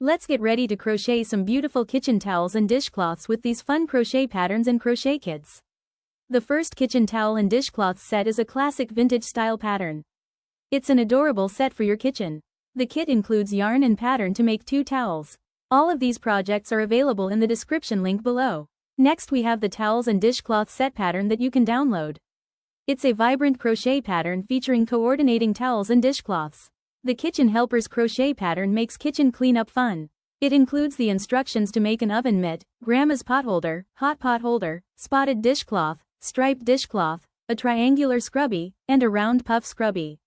Let's get ready to crochet some beautiful kitchen towels and dishcloths with these fun crochet patterns and crochet kits. The first kitchen towel and dishcloths set is a classic vintage style pattern. It's an adorable set for your kitchen. The kit includes yarn and pattern to make 2 towels. All of these projects are available in the description link below. Next we have the towels and dishcloth set pattern that you can download. It's a vibrant crochet pattern featuring coordinating towels and dishcloths. The Kitchen Helpers crochet pattern makes kitchen cleanup fun. It includes the instructions to make an oven mitt, grandma's potholder, hot pot holder, spotted dishcloth, striped dishcloth, a triangular scrubby, and a round puff scrubby.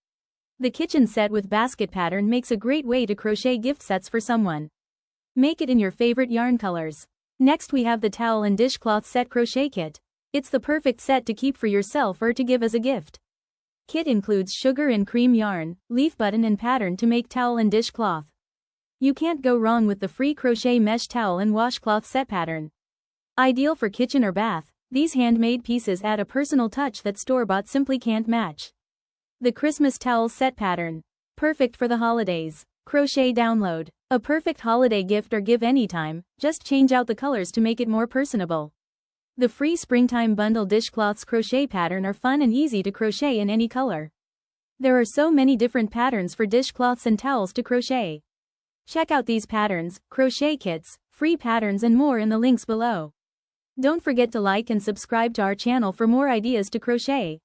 The kitchen set with basket pattern makes a great way to crochet gift sets for someone. Make it in your favorite yarn colors. Next we have the towel and dishcloth set crochet kit. It's the perfect set to keep for yourself or to give as a gift. Kit includes sugar and cream yarn, leaf button and pattern to make towel and dishcloth. You can't go wrong with the free crochet mesh towel and washcloth set pattern. Ideal for kitchen or bath, these handmade pieces add a personal touch that store-bought simply can't match. The Christmas towel set pattern. Perfect for the holidays. Crochet download. A perfect holiday gift or give anytime, just change out the colors to make it more personable. The free springtime bundle dishcloths crochet pattern are fun and easy to crochet in any color. There are so many different patterns for dishcloths and towels to crochet. Check out these patterns, crochet kits, free patterns and more in the links below. Don't forget to like and subscribe to our channel for more ideas to crochet.